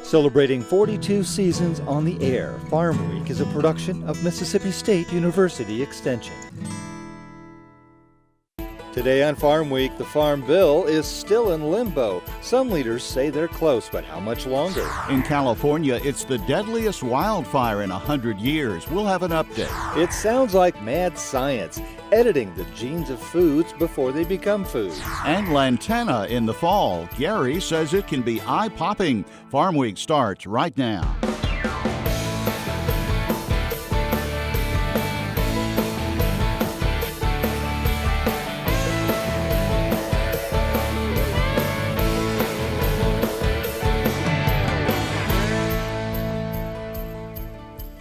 Celebrating 42 seasons on the air, Farmweek is a production of Mississippi State University Extension. Today on Farm Week, the Farm Bill is still in limbo. Some leaders say they're close, but how much longer? In California, it's the deadliest wildfire in 100 years. We'll have an update. It sounds like mad science, editing the genes of foods before they become food. And Lantana in the fall. Gary says it can be eye-popping. Farm Week starts right now.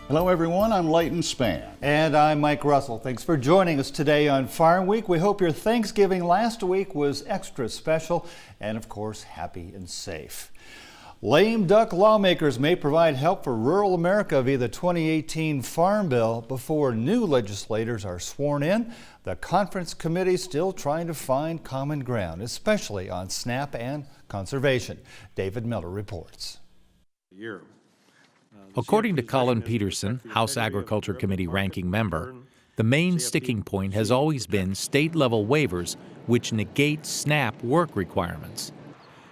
Hello everyone, I'm Leighton Span. And I'm Mike Russell. Thanks for joining us today on Farm Week. We hope your Thanksgiving last week was extra special and of course happy and safe. Lame duck lawmakers may provide help for rural America via the 2018 Farm Bill before new legislators are sworn in. The conference committee still trying to find common ground, especially on SNAP and conservation. David Miller reports. According to Colin Peterson, House Agriculture Committee ranking member, the main sticking point has always been state-level waivers which negate SNAP work requirements.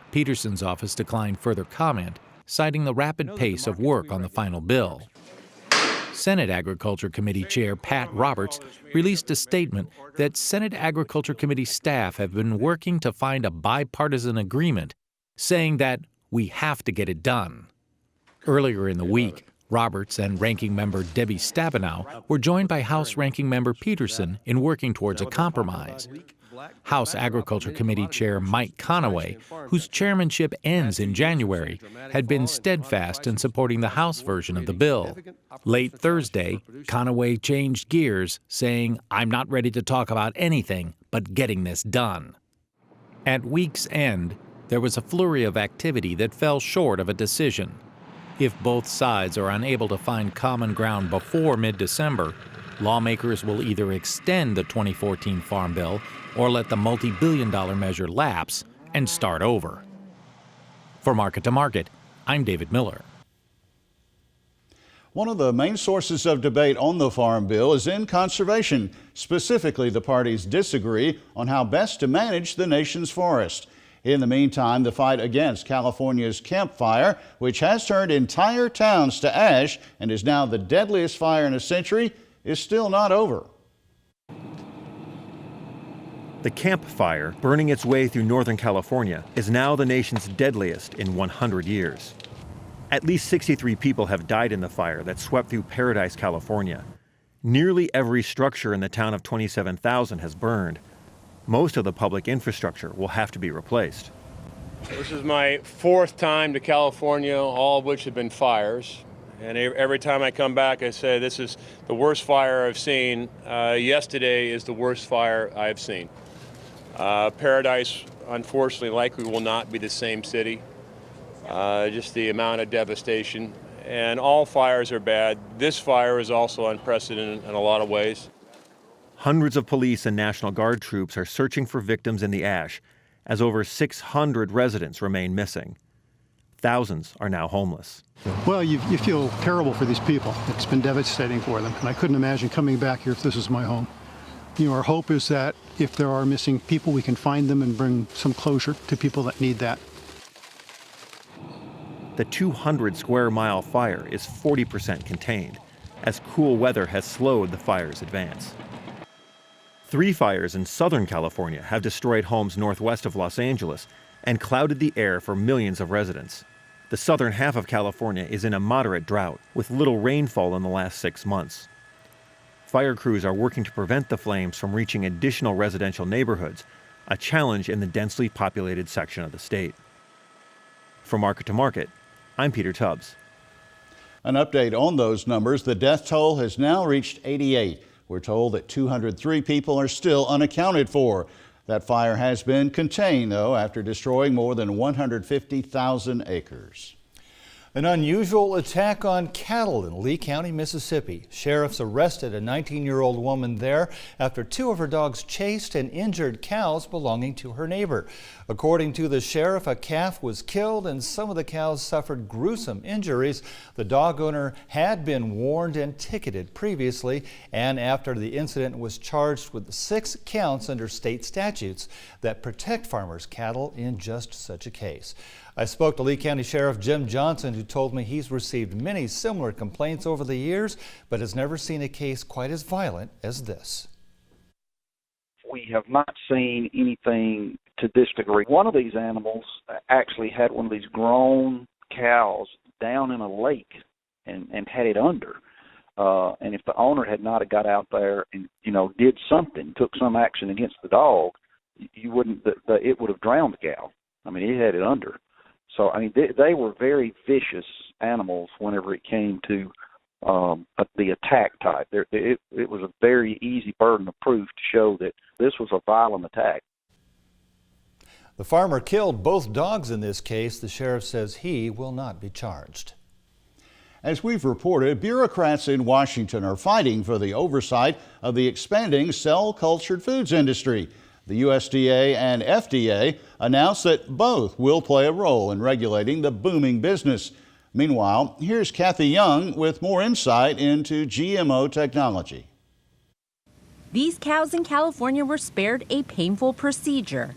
Peterson's office declined further comment, citing the rapid pace of work on the final bill. Senate Agriculture Committee Chair Pat Roberts released a statement that Senate Agriculture Committee staff have been working to find a bipartisan agreement, saying that we have to get it done. Earlier in the week, Roberts and Ranking Member Debbie Stabenow were joined by House Ranking Member Peterson in working towards a compromise. House Agriculture Committee Chair Mike Conaway, whose chairmanship ends in January, had been steadfast in supporting the House version of the bill. Late Thursday, Conaway changed gears, saying, "I'm not ready to talk about anything but getting this done." At week's end, there was a flurry of activity that fell short of a decision. If both sides are unable to find common ground before mid-December, lawmakers will either extend the 2014 Farm Bill or let the multi-billion-dollar measure lapse and start over. For Market to Market, I'm David Miller. One of the main sources of debate on the Farm Bill is in conservation. Specifically, the parties disagree on how best to manage the nation's forest. In the meantime, the fight against California's Camp Fire, which has turned entire towns to ash and is now the deadliest fire in a century, is still not over. The Camp Fire, burning its way through Northern California, is now the nation's deadliest in 100 years. At least 63 people have died in the fire that swept through Paradise, California. Nearly every structure in the town of 27,000 has burned. Most of the public infrastructure will have to be replaced. This is my fourth time to California, all of which have been fires. And every time I come back, I say, this is the worst fire I've seen. Yesterday is the worst fire I've seen. Paradise, unfortunately, likely will not be the same city. Just the amount of devastation. And all fires are bad. This fire is also unprecedented in a lot of ways. Hundreds of police and National Guard troops are searching for victims in the ash, as over 600 residents remain missing. Thousands are now homeless. Well, you feel terrible for these people. It's been devastating for them, and I couldn't imagine coming back here if this was my home. You know, our hope is that if there are missing people, we can find them and bring some closure to people that need that. The 200-square-mile fire is 40% contained, as cool weather has slowed the fire's advance. 3 fires in Southern California have destroyed homes northwest of Los Angeles and clouded the air for millions of residents. The southern half of California is in a moderate drought, with little rainfall in the last 6 months. Fire crews are working to prevent the flames from reaching additional residential neighborhoods, a challenge in the densely populated section of the state. For Market to Market, I'm Peter Tubbs. An update on those numbers. The death toll has now reached 88. We're told that 203 people are still unaccounted for. That fire has been contained, though, after destroying more than 150,000 acres. An unusual attack on cattle in Lee County, Mississippi. Sheriffs arrested a 19-year-old woman there after two of her dogs chased and injured cows belonging to her neighbor. According to the sheriff, a calf was killed and some of the cows suffered gruesome injuries. The dog owner had been warned and ticketed previously, and after the incident was charged with 6 counts under state statutes that protect farmers' cattle in just such a case. I spoke to Lee County Sheriff Jim Johnson, who told me he's received many similar complaints over the years, but has never seen a case quite as violent as this. We have not seen anything to this degree. One of these animals actually had one of these grown cows down in a lake and had it under. And if the owner had not got out there and, did something, took some action against the dog, it would have drowned the cow. I mean, it had it under. So, they were very vicious animals whenever it came to the attack type. It was a very easy burden of proof to show that this was a violent attack. The farmer killed both dogs in this case. The sheriff says he will not be charged. As we've reported, bureaucrats in Washington are fighting for the oversight of the expanding cell-cultured foods industry. The USDA and FDA announced that both will play a role in regulating the booming business. Meanwhile, here's Kathy Young with more insight into GMO technology. These cows in California were spared a painful procedure.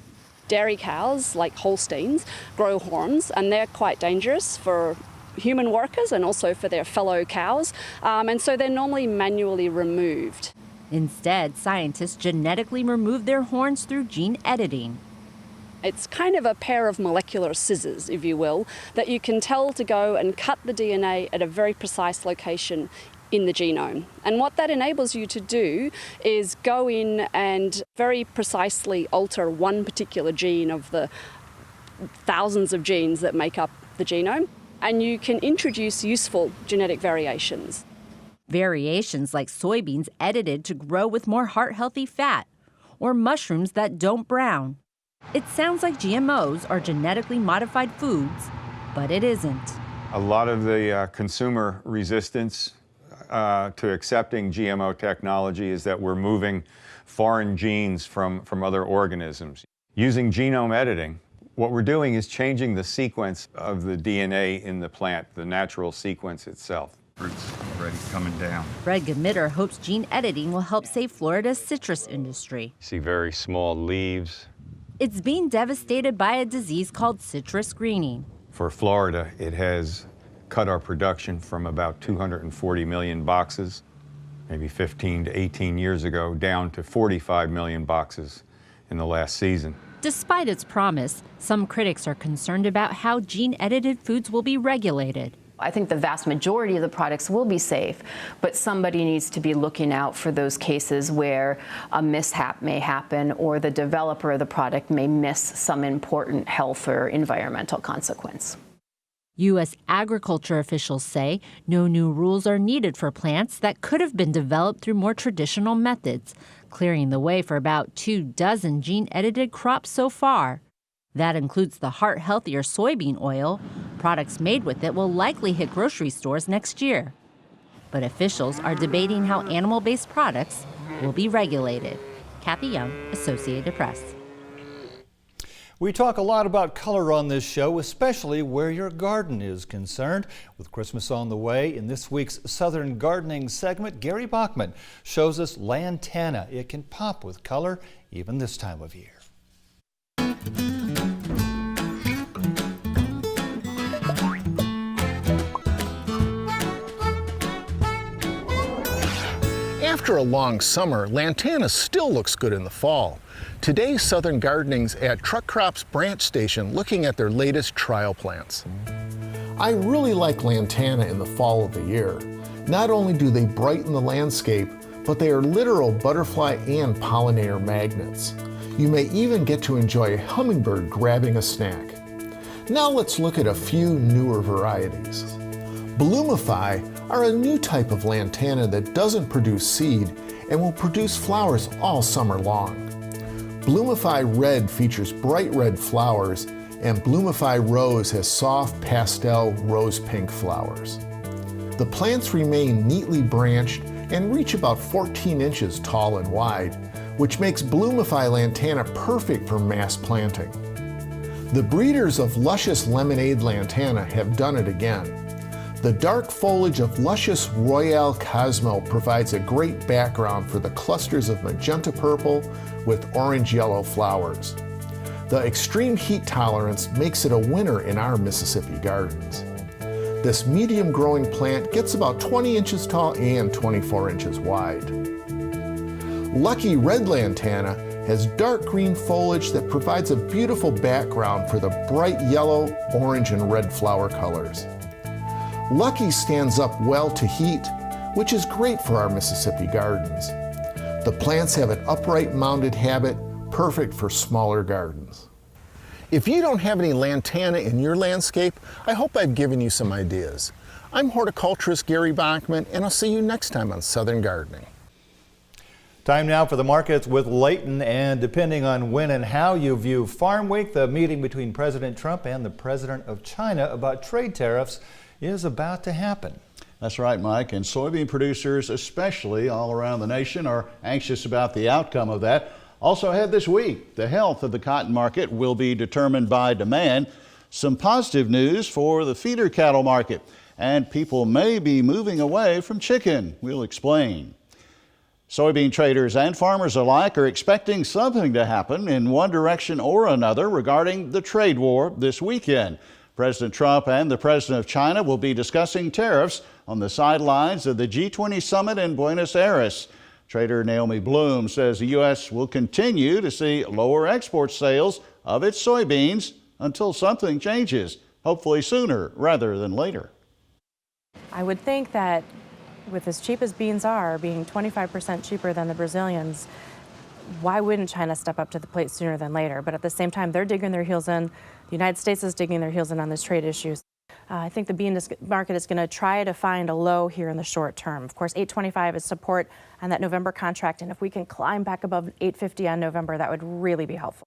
Dairy cows, like Holsteins, grow horns, and they're quite dangerous for human workers and also for their fellow cows, and so they're normally manually removed. Instead, scientists genetically remove their horns through gene editing. It's kind of a pair of molecular scissors, if you will, that you can tell to go and cut the DNA at a very precise location in the genome. And what that enables you to do is go in and very precisely alter one particular gene of the thousands of genes that make up the genome, and you can introduce useful genetic variations. Variations like soybeans edited to grow with more heart-healthy fat, or mushrooms that don't brown. It sounds like GMOs are genetically modified foods, but it isn't. A lot of the consumer resistance to accepting GMO technology is that we're moving foreign genes from other organisms. Using genome editing, what we're doing is changing the sequence of the DNA in the plant, the natural sequence itself. Fruits already coming down. Fred Gamitter hopes gene editing will help save Florida's citrus industry. You see very small leaves. It's being devastated by a disease called citrus greening. For Florida, it has cut our production from about 240 million boxes, maybe 15 to 18 years ago, down to 45 million boxes in the last season. Despite its promise, some critics are concerned about how gene-edited foods will be regulated. I think the vast majority of the products will be safe, but somebody needs to be looking out for those cases where a mishap may happen or the developer of the product may miss some important health or environmental consequence. U.S. agriculture officials say no new rules are needed for plants that could have been developed through more traditional methods, clearing the way for about 24 gene-edited crops so far. That includes the heart-healthier soybean oil. Products made with it will likely hit grocery stores next year. But officials are debating how animal-based products will be regulated. Kathy Young, Associated Press. We talk a lot about color on this show, especially where your garden is concerned. With Christmas on the way, in this week's Southern Gardening segment, Gary Bachman shows us Lantana. It can pop with color even this time of year. After a long summer, Lantana still looks good in the fall. Today, Southern Gardening's at Truck Crops Branch Station looking at their latest trial plants. I really like Lantana in the fall of the year. Not only do they brighten the landscape, but they are literal butterfly and pollinator magnets. You may even get to enjoy a hummingbird grabbing a snack. Now let's look at a few newer varieties. Bloomify are a new type of Lantana that doesn't produce seed and will produce flowers all summer long. Bloomify Red features bright red flowers and Bloomify Rose has soft pastel rose pink flowers. The plants remain neatly branched and reach about 14 inches tall and wide, which makes Bloomify Lantana perfect for mass planting. The breeders of luscious lemonade lantana have done it again. The dark foliage of luscious Royale Cosmo provides a great background for the clusters of magenta purple with orange-yellow flowers. The extreme heat tolerance makes it a winner in our Mississippi gardens. This medium-growing plant gets about 20 inches tall and 24 inches wide. Lucky Red Lantana has dark green foliage that provides a beautiful background for the bright yellow, orange, and red flower colors. Lucky stands up well to heat, which is great for our Mississippi gardens. The plants have an upright mounded habit, perfect for smaller gardens. If you don't have any lantana in your landscape, I hope I've given you some ideas. I'm horticulturist Gary Bachman, and I'll see you next time on Southern Gardening. Time now for the markets with Leighton, and depending on when and how you view Farm Week, the meeting between President Trump and the President of China about trade tariffs is about to happen. That's right, Mike, and soybean producers, especially all around the nation, are anxious about the outcome of that. Also ahead this week, the health of the cotton market will be determined by demand. Some positive news for the feeder cattle market, and people may be moving away from chicken. We'll explain. Soybean traders and farmers alike are expecting something to happen in one direction or another regarding the trade war this weekend. President Trump and the President of China will be discussing tariffs on the sidelines of the G20 summit in Buenos Aires. Trader Naomi Bloom says the U.S. will continue to see lower export sales of its soybeans until something changes, hopefully sooner rather than later. I would think that with as cheap as beans are, being 25% cheaper than the Brazilians, why wouldn't China step up to the plate sooner than later? But at the same time, they're digging their heels in. The United States is digging their heels in on this trade issues. I think the bean market is going to try to find a low here in the short term. Of course, $8.25 is support on that November contract, and if we can climb back above $8.50 on November, that would really be helpful.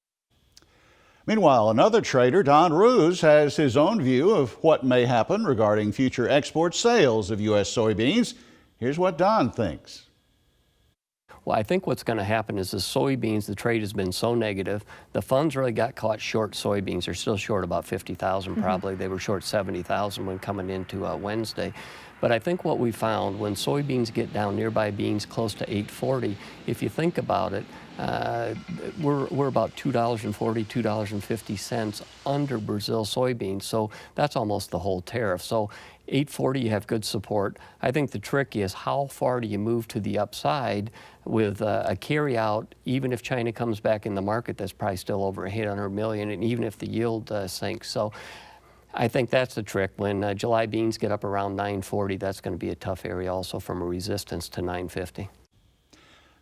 Meanwhile, another trader, Don Roos, has his own view of what may happen regarding future export sales of U.S. soybeans. Here's what Don thinks. Well, I think what's going to happen is the soybeans, the trade has been so negative. The funds really got caught short soybeans. They're still short about 50,000 probably. They were short 70,000 when coming into Wednesday. But I think what we found when soybeans get down nearby beans close to $8.40, if you think about it, we're about $2.40, $2.50 under Brazil soybeans. So that's almost the whole tariff. So $8.40, you have good support. I think the trick is how far do you move to the upside with a carryout, even if China comes back in the market, that's probably still over 800 million, and even if the yield sinks. So I think that's the trick. When July beans get up around 940, that's going to be a tough area also from a resistance to 950.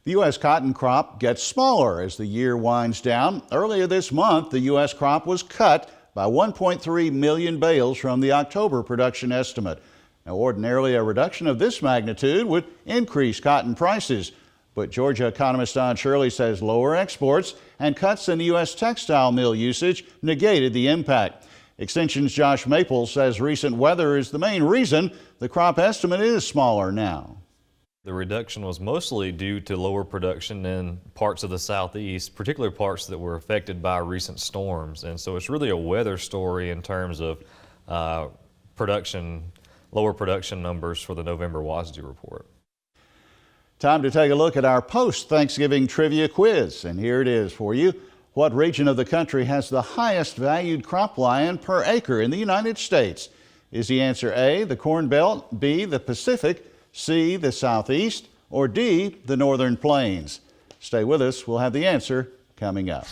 The U.S. cotton crop gets smaller as the year winds down. Earlier this month, the U.S. crop was cut by 1.3 million bales from the October production estimate. Now, ordinarily, a reduction of this magnitude would increase cotton prices. But Georgia economist Don Shirley says lower exports and cuts in the U.S. textile mill usage negated the impact. Extension's Josh Maples says recent weather is the main reason the crop estimate is smaller now. The reduction was mostly due to lower production in parts of the southeast, particularly parts that were affected by recent storms. And so it's really a weather story in terms of lower production numbers for the November WASDE report. Time to take a look at our post-Thanksgiving trivia quiz. And here it is for you. What region of the country has the highest valued cropland per acre in the United States? Is the answer A, the Corn Belt, B, the Pacific, C, the Southeast, or D, the Northern Plains? Stay with us. We'll have the answer coming up.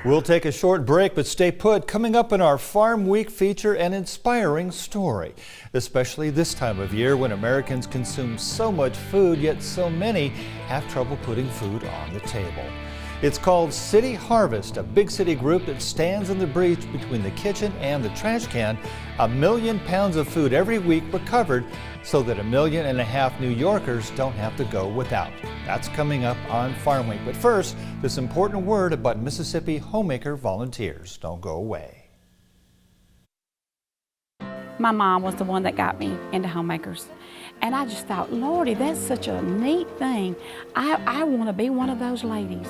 We'll take a short break, but stay put. Coming up in our Farm Week feature, an inspiring story, especially this time of year when Americans consume so much food, yet so many have trouble putting food on the table. It's called City Harvest, a big city group that stands in the breach between the kitchen and the trash can. 1 million pounds of food every week recovered so that 1.5 million New Yorkers don't have to go without. That's coming up on Farm Week. But first, this important word about Mississippi homemaker volunteers. Don't go away. My mom was the one that got me into homemakers. And I just thought, Lordy, that's such a neat thing. I want to be one of those ladies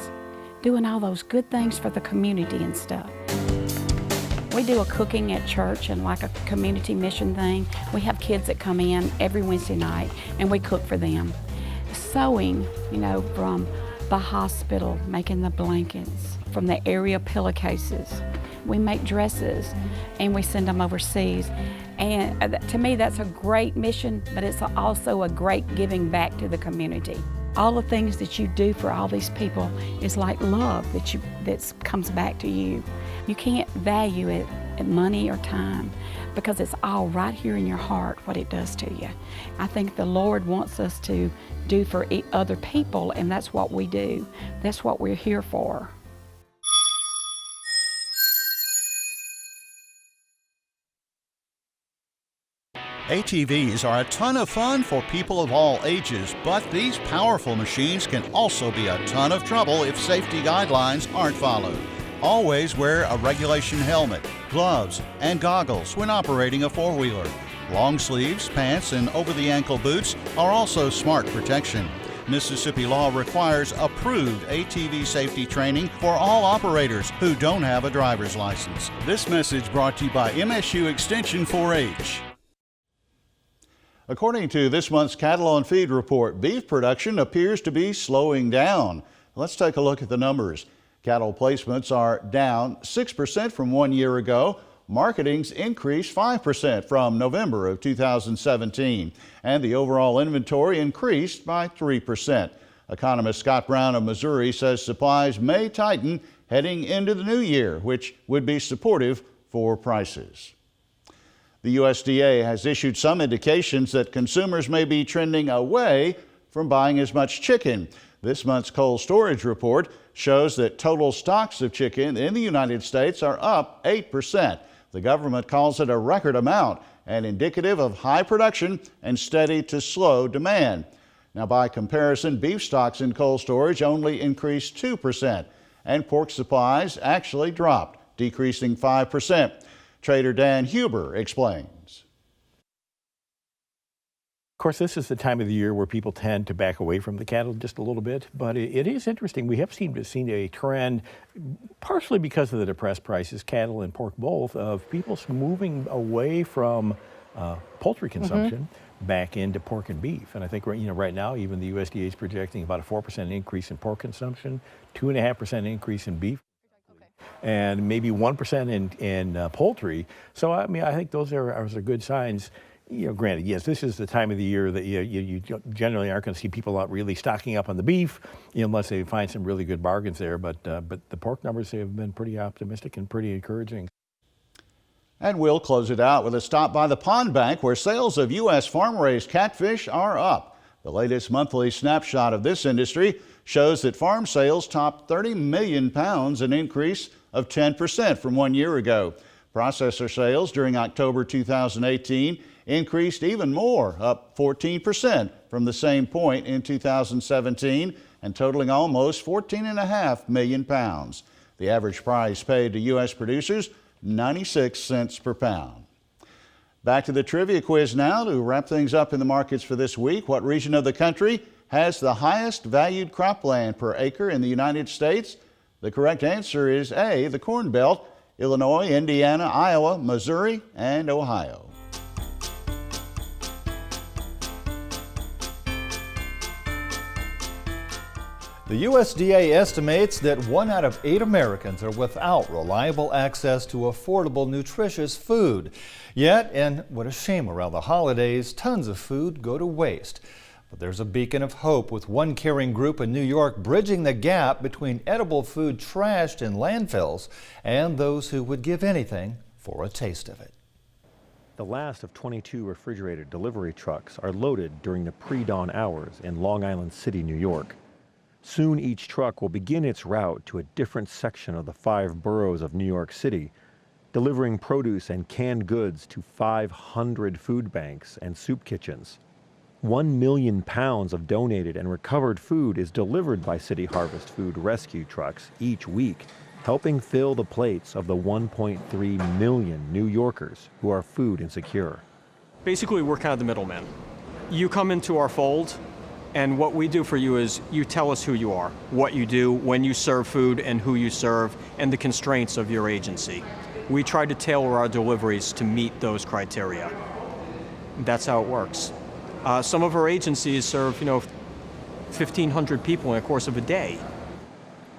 doing all those good things for the community and stuff. We do a cooking at church and like a community mission thing. We have kids that come in every Wednesday night and we cook for them. Sewing, you know, from the hospital, making the blankets, from the area pillowcases. We make dresses and we send them overseas. And to me, that's a great mission, but it's also a great giving back to the community. All the things that you do for all these people is like love that comes back to you. You can't value it at money or time because it's all right here in your heart what it does to you. I think the Lord wants us to do for other people, and that's what we do. That's what we're here for. ATVs are a ton of fun for people of all ages, but these powerful machines can also be a ton of trouble if safety guidelines aren't followed. Always wear a regulation helmet, gloves, and goggles when operating a four-wheeler. Long sleeves, pants, and over-the-ankle boots are also smart protection. Mississippi law requires approved ATV safety training for all operators who don't have a driver's license. This message brought to you by MSU Extension 4-H. According to this month's Cattle on Feed report, beef production appears to be slowing down. Let's take a look at the numbers. Cattle placements are down 6% from 1 year ago. Marketings increased 5% from November of 2017, and the overall inventory increased by 3%. Economist Scott Brown of Missouri says supplies may tighten heading into the new year, which would be supportive for prices. The USDA has issued some indications that consumers may be trending away from buying as much chicken. This month's cold storage report shows that total stocks of chicken in the United States are up 8%. The government calls it a record amount and indicative of high production and steady to slow demand. Now, by comparison, beef stocks in cold storage only increased 2%, and pork supplies actually dropped, decreasing 5%. Trader Dan Huber explains. Of course, this is the time of the year where people tend to back away from the cattle just a little bit, but it is interesting. We have seen a trend, partially because of the depressed prices, cattle and pork both, of people moving away from poultry consumption back into pork and beef. And I think right now, even the USDA is projecting about a 4% increase in pork consumption, 2.5% increase in beef, and maybe 1% in poultry. So I mean, I think those are good signs. Granted, yes, this is the time of the year that you generally aren't going to see people out really stocking up on the beef, unless they find some really good bargains there. But the pork numbers have been pretty optimistic and pretty encouraging. And we'll close it out with a stop by the pond bank, where sales of U.S. farm-raised catfish are up. The latest monthly snapshot of this industry shows that farm sales topped 30 million pounds, an increase of 10% from 1 year ago. Processor sales during October 2018 increased even more, up 14% from the same point in 2017 and totaling almost 14.5 million pounds. The average price paid to U.S. producers, 96 cents per pound. Back to the trivia quiz now to wrap things up in the markets for this week. What region of the country has the highest valued cropland per acre in the United States? The correct answer is A, the Corn Belt, Illinois, Indiana, Iowa, Missouri, and Ohio. The USDA estimates that 1 out of 8 Americans are without reliable access to affordable, nutritious food. Yet, and what a shame around the holidays, tons of food go to waste. But there's a beacon of hope with one caring group in New York bridging the gap between edible food trashed in landfills and those who would give anything for a taste of it. The last of 22 refrigerated delivery trucks are loaded during the pre-dawn hours in Long Island City, New York. Soon each truck will begin its route to a different section of the 5 boroughs of New York City, delivering produce and canned goods to 500 food banks and soup kitchens. 1 million pounds of donated and recovered food is delivered by City Harvest Food rescue trucks each week. helping fill the plates of the 1.3 million New Yorkers who are food insecure. Basically, we're kind of the middleman. You come into our fold, and what we do for you is you tell us who you are, what you do, when you serve food, and who you serve, and the constraints of your agency. We try to tailor our deliveries to meet those criteria. That's how it works. Some of our agencies serve, 1,500 people in the course of a day.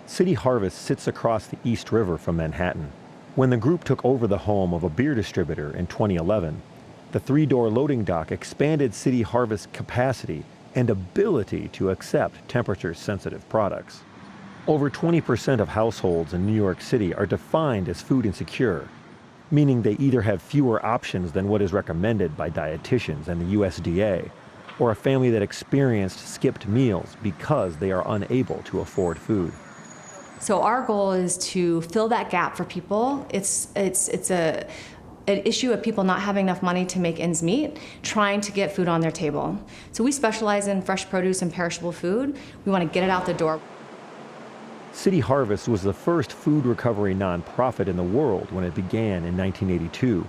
City Harvest sits across the East River from Manhattan. When the group took over the home of a beer distributor in 2011, the 3-door loading dock expanded City Harvest's capacity and ability to accept temperature-sensitive products. Over 20% of households in New York City are defined as food insecure, meaning they either have fewer options than what is recommended by dietitians and the USDA, or a family that experienced skipped meals because they are unable to afford food. So our goal is to fill that gap for people. It's an issue of people not having enough money to make ends meet, trying to get food on their table. So we specialize in fresh produce and perishable food. We want to get it out the door. City Harvest was the first food recovery nonprofit in the world when it began in 1982.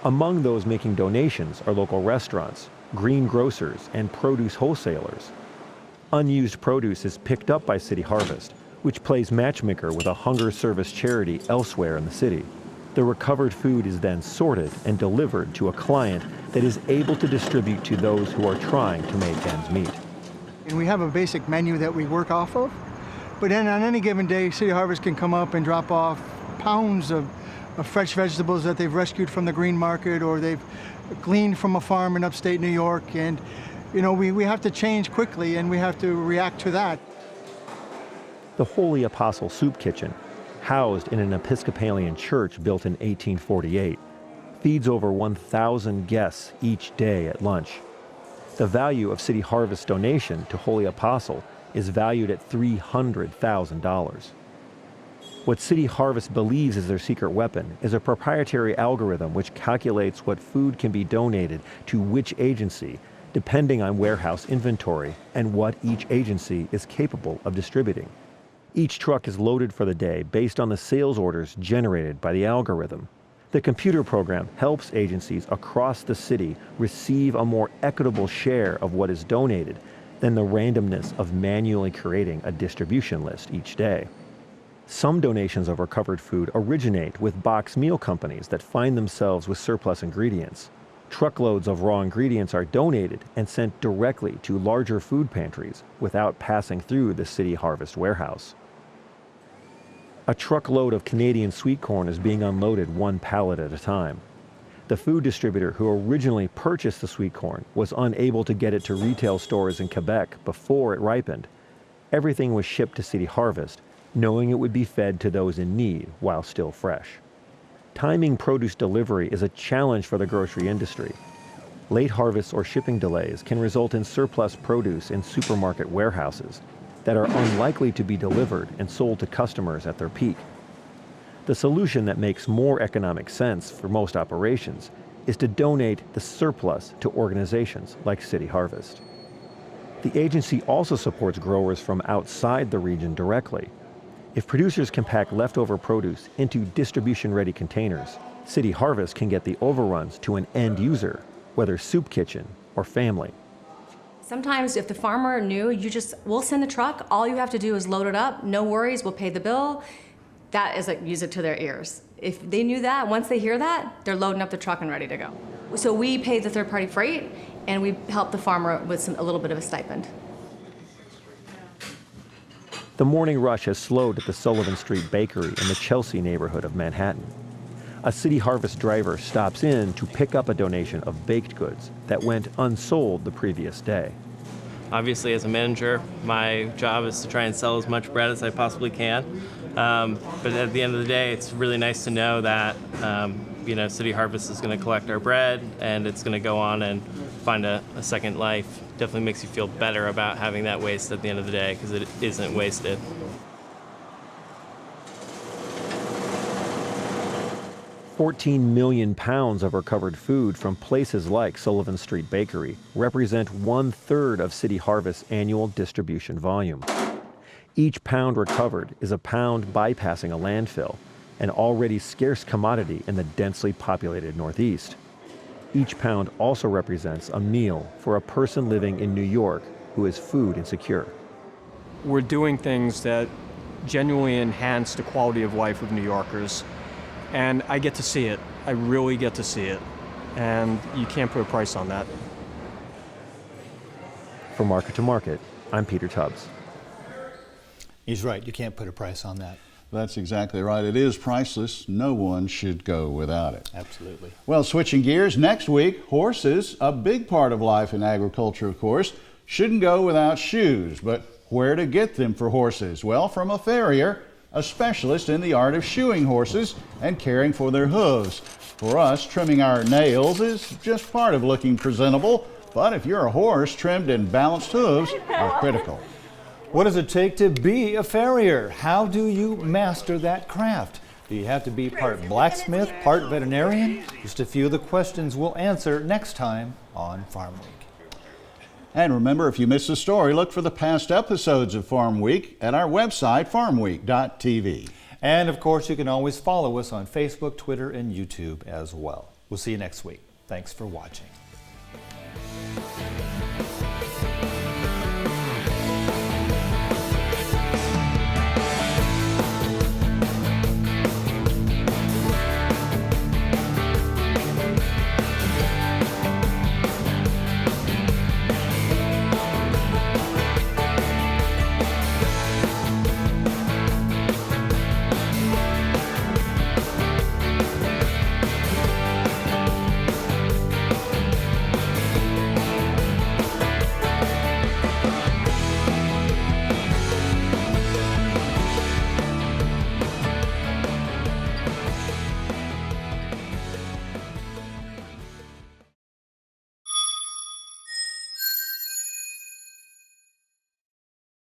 Among those making donations are local restaurants, green grocers, and produce wholesalers. Unused produce is picked up by City Harvest, which plays matchmaker with a hunger service charity elsewhere in the city. The recovered food is then sorted and delivered to a client that is able to distribute to those who are trying to make ends meet. And we have a basic menu that we work off of, but then on any given day, City Harvest can come up and drop off pounds of fresh vegetables that they've rescued from the green market or they've gleaned from a farm in upstate New York. And, we have to change quickly and we have to react to that. The Holy Apostle Soup Kitchen, housed in an Episcopalian church built in 1848, feeds over 1,000 guests each day at lunch. The value of City Harvest donation to Holy Apostle is valued at $300,000. What City Harvest believes is their secret weapon is a proprietary algorithm which calculates what food can be donated to which agency, depending on warehouse inventory and what each agency is capable of distributing. Each truck is loaded for the day based on the sales orders generated by the algorithm. The computer program helps agencies across the city receive a more equitable share of what is donated than the randomness of manually creating a distribution list each day. Some donations of recovered food originate with box meal companies that find themselves with surplus ingredients. Truckloads of raw ingredients are donated and sent directly to larger food pantries without passing through the City Harvest warehouse. A truckload of Canadian sweet corn is being unloaded one pallet at a time. The food distributor who originally purchased the sweet corn was unable to get it to retail stores in Quebec before it ripened. Everything was shipped to City Harvest, knowing it would be fed to those in need while still fresh. Timing produce delivery is a challenge for the grocery industry. Late harvests or shipping delays can result in surplus produce in supermarket warehouses that are unlikely to be delivered and sold to customers at their peak. The solution that makes more economic sense for most operations is to donate the surplus to organizations like City Harvest. The agency also supports growers from outside the region directly. If producers can pack leftover produce into distribution-ready containers, City Harvest can get the overruns to an end user, whether soup kitchen or family. Sometimes if the farmer knew, we'll send the truck, all you have to do is load it up, no worries, we'll pay the bill. That is like music to their ears. If they knew that, once they hear that, they're loading up the truck and ready to go. So we pay the third-party freight, and we help the farmer with a little bit of a stipend. The morning rush has slowed at the Sullivan Street Bakery in the Chelsea neighborhood of Manhattan. A City Harvest driver stops in to pick up a donation of baked goods that went unsold the previous day. Obviously, as a manager, my job is to try and sell as much bread as I possibly can. But at the end of the day, it's really nice to know that City Harvest is going to collect our bread and it's going to go on and find a second life. Definitely makes you feel better about having that waste at the end of the day because it isn't wasted. £14 million of recovered food from places like Sullivan Street Bakery represent 1/3 of City Harvest's annual distribution volume. Each pound recovered is a pound bypassing a landfill, an already scarce commodity in the densely populated Northeast. Each pound also represents a meal for a person living in New York who is food insecure. We're doing things that genuinely enhance the quality of life of New Yorkers, and I get to see it. I really get to see it, and you can't put a price on that. For Market to Market, I'm Peter Tubbs. He's right, you can't put a price on that. That's exactly right. It is priceless. No one should go without it. Absolutely. Well, switching gears, next week, horses, a big part of life in agriculture, of course, shouldn't go without shoes. But where to get them for horses? Well, from a farrier, a specialist in the art of shoeing horses and caring for their hooves. For us, trimming our nails is just part of looking presentable, but if you're a horse, trimmed and balanced hooves are critical. What does it take to be a farrier? How do you master that craft? Do you have to be part blacksmith, part veterinarian? Just a few of the questions we'll answer next time on Farm Week. And remember, if you missed a story, look for the past episodes of Farm Week at our website, farmweek.tv. And of course, you can always follow us on Facebook, Twitter, and YouTube as well. We'll see you next week. Thanks for watching.